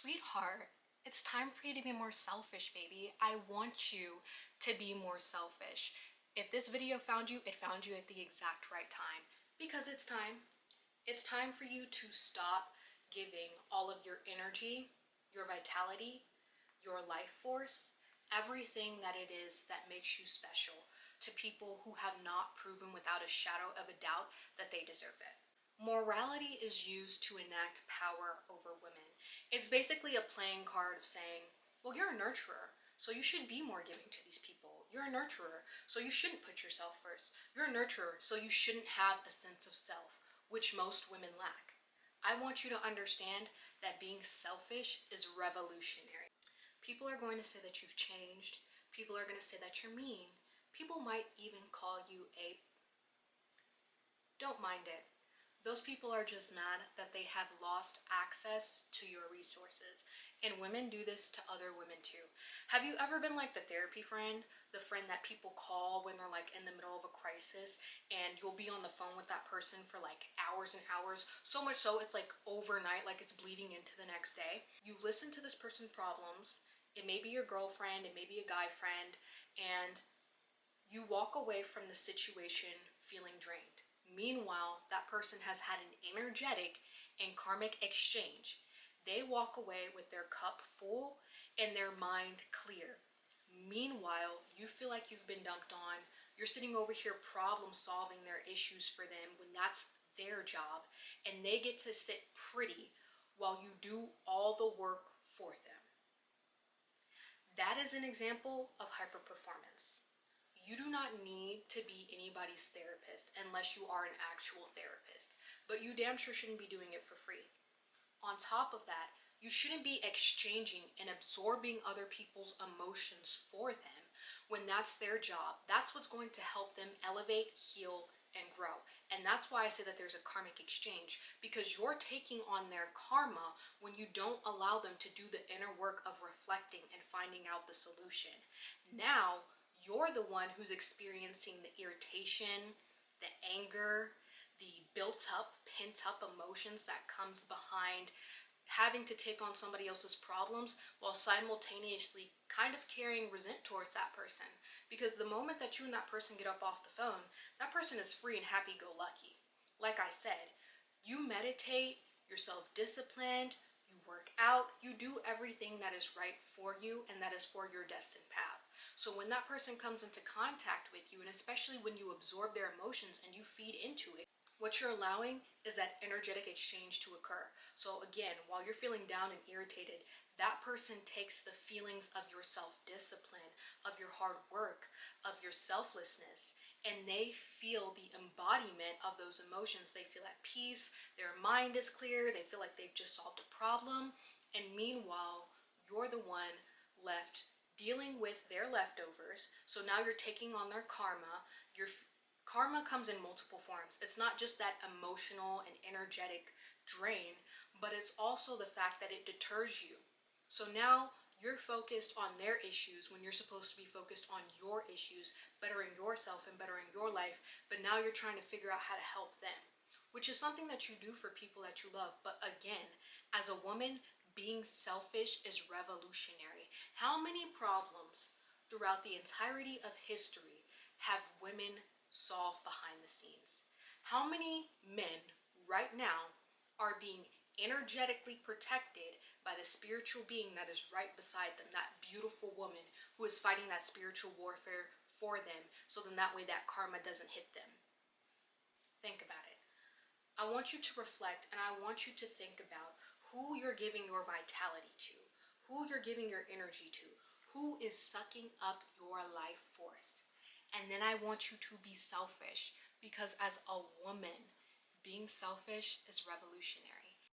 Sweetheart, it's time for you to be more selfish, baby. I want you to be more selfish. If this video found you, it found you at the exact right time. Because it's time. It's time for you to stop giving all of your energy, your vitality, your life force, everything that it is that makes you special to people who have not proven without a shadow of a doubt that they deserve it. Morality is used to enact power over women. It's basically a playing card of saying, well, you're a nurturer, so you should be more giving to these people. You're a nurturer, so you shouldn't put yourself first. You're a nurturer, so you shouldn't have a sense of self, which most women lack. I want you to understand that being selfish is revolutionary. People are going to say that you've changed. People are going to say that you're mean. People might even call you a... Don't mind it. Those people are just mad that they have lost access to your resources. And women do this to other women too. Have you ever been like the therapy friend? The friend that people call when they're like in the middle of a crisis and you'll be on the phone with that person for like hours and hours. So much so it's like overnight, like it's bleeding into the next day. You listen to this person's problems. It may be your girlfriend, it may be a guy friend, and you walk away from the situation feeling drained. Meanwhile, that person has had an energetic and karmic exchange. They walk away with their cup full and their mind clear. Meanwhile, you feel like you've been dumped on. You're sitting over here problem solving their issues for them when that's their job, and they get to sit pretty while you do all the work for them. That is an example of hyperperformance. You do not need to be anybody's therapist unless you are an actual therapist, but you damn sure shouldn't be doing it for free. On top of that, you shouldn't be exchanging and absorbing other people's emotions for them when that's their job. That's what's going to help them elevate, heal, and grow. And that's why I say that there's a karmic exchange, because you're taking on their karma when you don't allow them to do the inner work of reflecting and finding out the solution. Now, you're the one who's experiencing the irritation, the anger, the built up, pent up emotions that comes behind having to take on somebody else's problems while simultaneously kind of carrying resent towards that person. Because the moment that you and that person get up off the phone, that person is free and happy-go-lucky. Like I said, you meditate, you're self-disciplined, you work out, you do everything that is right for you and that is for your destined path. So when that person comes into contact with you, and especially when you absorb their emotions and you feed into it, what you're allowing is that energetic exchange to occur. So again, while you're feeling down and irritated, that person takes the feelings of your self-discipline, of your hard work, of your selflessness, and they feel the embodiment of those emotions. They feel at peace, their mind is clear, they feel like they've just solved a problem, and meanwhile, you're the one left dealing with their leftovers. So now you're taking on their karma. Karma comes in multiple forms. It's not just that emotional and energetic drain, but it's also the fact that it deters you. So now you're focused on their issues when you're supposed to be focused on your issues, bettering yourself and bettering your life, but now you're trying to figure out how to help them, which is something that you do for people that you love. But again, as a woman, being selfish is revolutionary. How many problems throughout the entirety of history have women solved behind the scenes? How many men right now are being energetically protected by the spiritual being that is right beside them, that beautiful woman who is fighting that spiritual warfare for them, so then that way that karma doesn't hit them? Think about it. I want you to reflect, and I want you to think about who you're giving your vitality to, who you're giving your energy to, who is sucking up your life force. And then I want you to be selfish, because as a woman, being selfish is revolutionary.